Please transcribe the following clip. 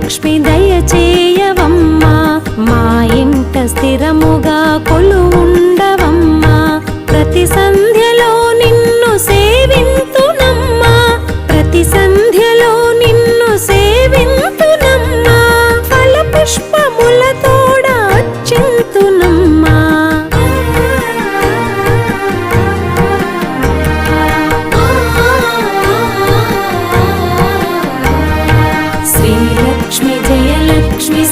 శ్రీలక్ష్మి దయచేయవమ్మా, మా ఇంట స్థిరముగా కొలువుండవమ్మా. ప్రతి సంధ్యలో నిన్ను సేవింతునమ్మా, ప్రతి సంధ్యలో నిన్ను సేవింతునమ్మా. ఫల పుష్పములతోడ అర్చింతునమ్మా. శ్రీలక్ష్మి జయలక్ష్మి